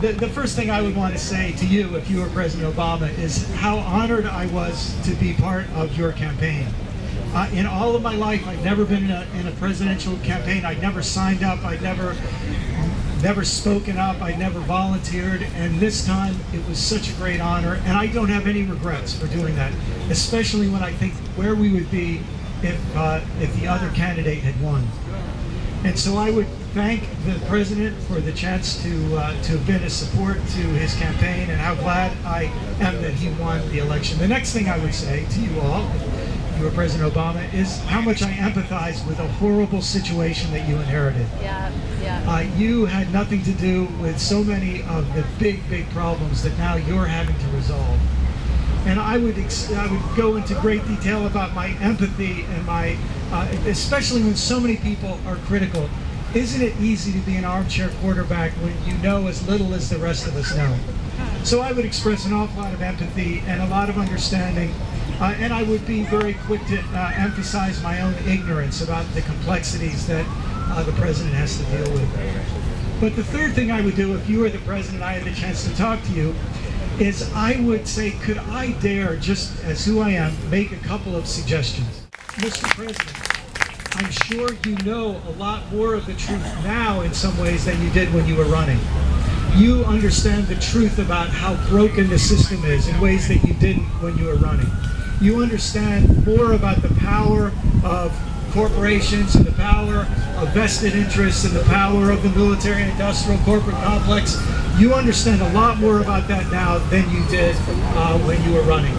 the first thing I would want to say to you, if you were President Obama, is how honored I was to be part of your campaign. In all of my life, I've never been in a presidential campaign. I'd never signed up. I'd never spoken up. I'd never volunteered. And this time, it was such a great honor. And I don't have any regrets for doing that, especially when I think where we would be if the other candidate had won. And so I would thank the president for the chance to have been a support to his campaign, and how glad I am that he won the election. The next thing I would say to you all, if you were President Obama, is how much I empathize with a horrible situation that you inherited. You had nothing to do with so many of the big problems that now you're having to resolve. And I would go into great detail about my empathy and my, especially when so many people are critical. Isn't it easy to be an armchair quarterback when you know as little as the rest of us know? So I would express an awful lot of empathy and a lot of understanding, and I would be very quick to emphasize my own ignorance about the complexities that the president has to deal with. But the third thing I would do if you were the president, I had the chance to talk to you, is I would say, could I dare, just as who I am, make a couple of suggestions? Mr. President, I'm sure you know a lot more of the truth now in some ways than you did when you were running. You understand the truth about how broken the system is in ways that you didn't when you were running. You understand more about the power of corporations and the power of vested interests and the power of the military-industrial corporate complex. You understand a lot more about that now than you did when you were running.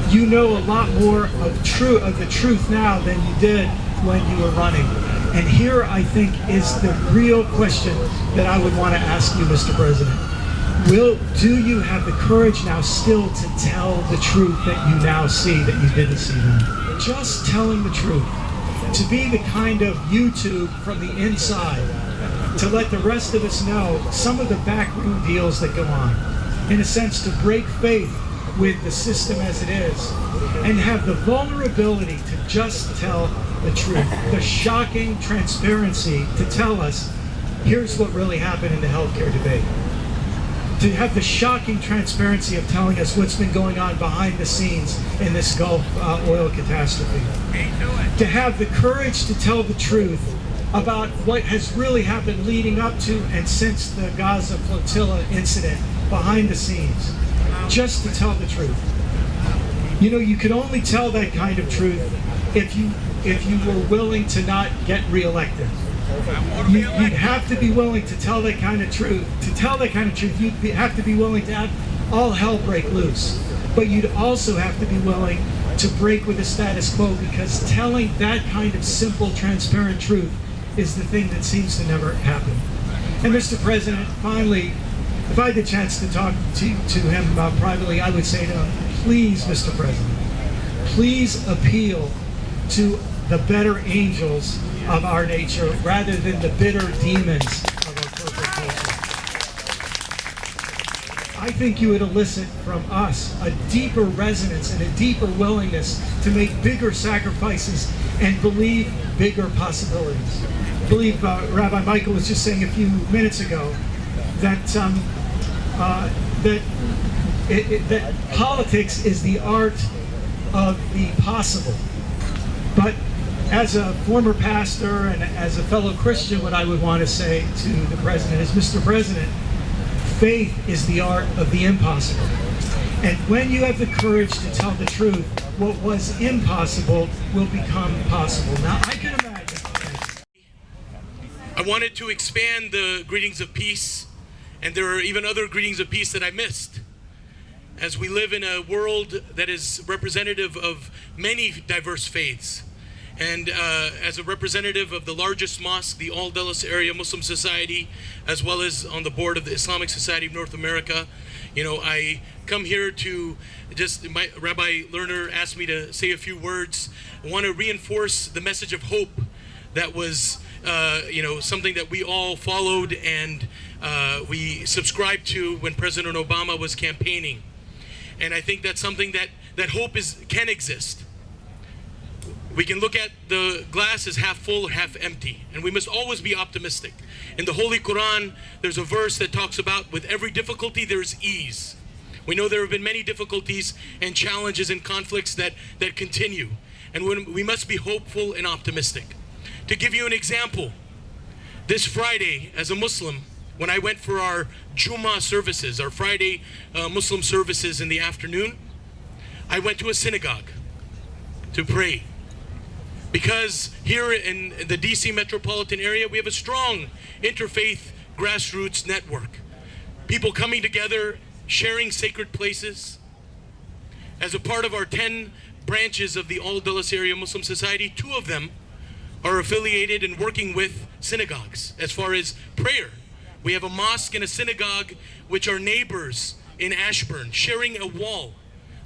You know a lot more of the truth now than you did when you were running. And here, I think, is the real question that I would want to ask you, Mr. President. Do you have the courage now still to tell the truth that you now see that you didn't see then? Just telling the truth. To be the kind of YouTube from the inside, to let the rest of us know some of the backroom deals that go on. In a sense, to break faith with the system as it is, and have the vulnerability to just tell the truth. The shocking transparency to tell us, here's what really happened in the healthcare debate. To have the shocking transparency of telling us what's been going on behind the scenes in this Gulf oil catastrophe. To have the courage to tell the truth about what has really happened leading up to and since the Gaza flotilla incident behind the scenes. Just to tell the truth. You know, you could only tell that kind of truth if you were willing to not get reelected. You'd have to be willing to tell that kind of truth. To tell that kind of truth, you'd have to be willing to have all hell break loose. But you'd also have to be willing to break with the status quo, because telling that kind of simple, transparent truth is the thing that seems to never happen. And Mr. President, finally, if I had the chance to talk to him privately, I would say to him, please, Mr. President, please appeal to the better angels of our nature rather than the bitter demons of our corporate culture. I think you would elicit from us a deeper resonance and a deeper willingness to make bigger sacrifices and believe bigger possibilities. I believe Rabbi Michael was just saying a few minutes ago that that politics is the art of the possible. But as a former pastor and as a fellow Christian, what I would want to say to the president is, Mr. President, faith is the art of the impossible. And when you have the courage to tell the truth, what was impossible will become possible. Now, I can imagine. I wanted to expand the greetings of peace, and there are even other greetings of peace that I missed. As we live in a world that is representative of many diverse faiths, and as a representative of the largest mosque, the Al Dallas Area Muslim Society, as well as on the board of the Islamic Society of North America, you know, I come here to Rabbi Lerner asked me to say a few words. I want to reinforce the message of hope that was, something that we all followed and we subscribed to when President Obama was campaigning. And I think that's something that hope can exist. We can look at the glass as half full or half empty, and we must always be optimistic. In the Holy Quran, there's a verse that talks about with every difficulty there's ease. We know there have been many difficulties and challenges and conflicts that continue, and we must be hopeful and optimistic. To give you an example, this Friday, as a Muslim, when I went for our Jummah services, our Friday Muslim services in the afternoon, I went to a synagogue to pray. Because here in the DC metropolitan area, we have a strong interfaith grassroots network. People coming together, sharing sacred places. As a part of our 10 branches of the All Dulles Area Muslim Society, 2 of them are affiliated and working with synagogues as far as prayer. We have a mosque and a synagogue which are neighbors in Ashburn, sharing a wall.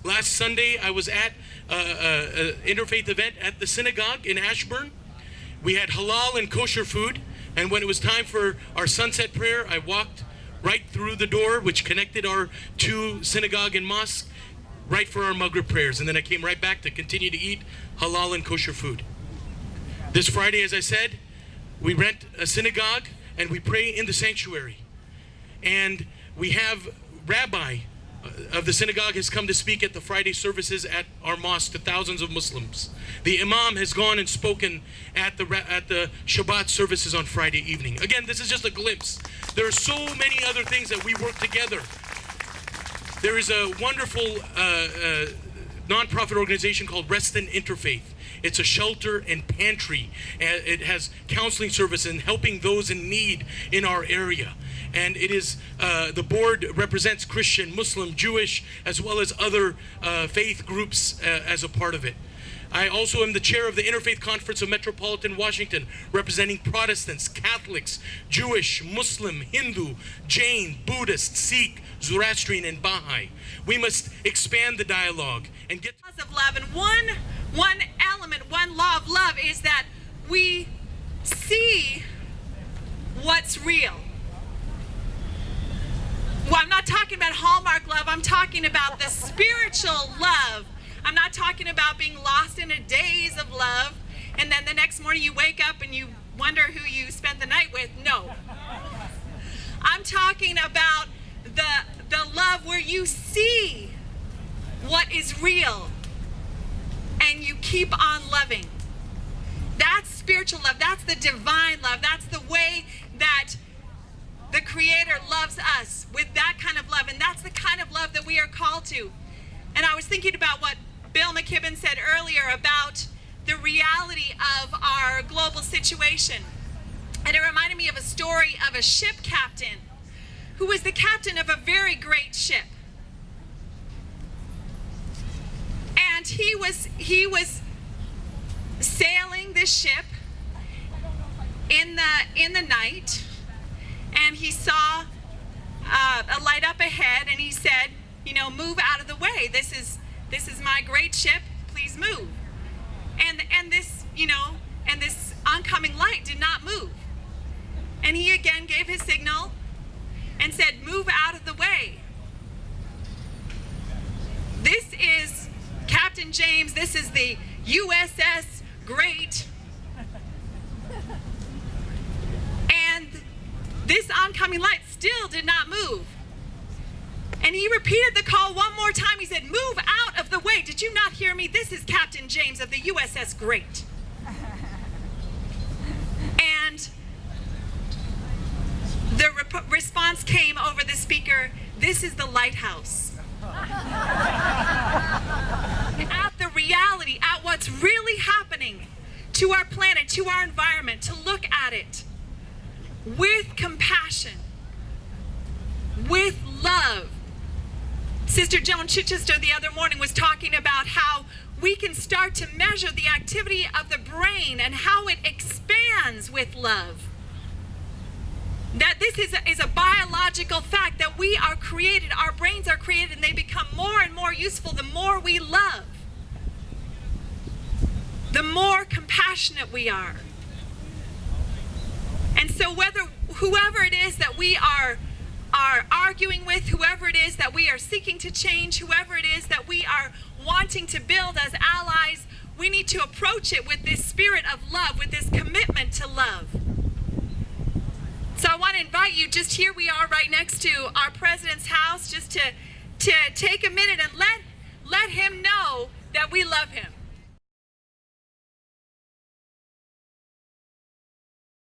Last Sunday, I was at an interfaith event at the synagogue in Ashburn. We had halal and kosher food, and when it was time for our sunset prayer, I walked right through the door, which connected our 2 synagogue and mosque, right for our Maghrib prayers, and then I came right back to continue to eat halal and kosher food. This Friday, as I said, we rent a synagogue, and we pray in the sanctuary. And we have Rabbi of the synagogue has come to speak at the Friday services at our mosque to thousands of Muslims. The Imam has gone and spoken at the Shabbat services on Friday evening. Again, this is just a glimpse. There are so many other things that we work together. There is a wonderful nonprofit organization called Reston Interfaith. It's a shelter and pantry. It has counseling services and helping those in need in our area. And it is, the board represents Christian, Muslim, Jewish, as well as other faith groups as a part of it. I also am the chair of the Interfaith Conference of Metropolitan Washington, representing Protestants, Catholics, Jewish, Muslim, Hindu, Jain, Buddhist, Sikh, Zoroastrian, and Baha'i. We must expand the dialogue and get of love. And one element, one law of love is that we see what's real. Well, I'm not talking about Hallmark love. I'm talking about the spiritual love. I'm not talking about being lost in a daze of love, and then the next morning you wake up and you wonder who you spent the night with. No. I'm talking about the love where you see what is real and you keep on loving. That's spiritual love. That's the divine love. That's the way that the Creator loves us, with that kind of love. And that's the kind of love that we are called to. And I was thinking about what Bill McKibben said earlier about the reality of our global situation. And it reminded me of a story of a ship captain who was the captain of a very great ship. And he was sailing this ship in the night, and he saw a light up ahead, and he said, you know, move out of the way. This is my great ship. Please move. And this, you know, and this oncoming light did not move. And he again gave his signal and said, move out of the way. This is Captain James. This is the USS Great. And this oncoming light still did not move. And he repeated the call one more time. He said, move out of the way. Did you not hear me? This is Captain James of the USS Great. And the response came over the speaker, this is the lighthouse. At the reality, at what's really happening to our planet, to our environment, to look at it with compassion, with love. Sister Joan Chichester the other morning was talking about how we can start to measure the activity of the brain and how it expands with love. That this is a biological fact that we are created, our brains are created, and they become more and more useful the more we love, the more compassionate we are. And so whoever it is that we are arguing with, whoever it is that we are seeking to change, whoever it is that we are wanting to build as allies, we need to approach it with this spirit of love, with this commitment to love. So I want to invite you, just here we are right next to our president's house, just to take a minute and let him know that we love him.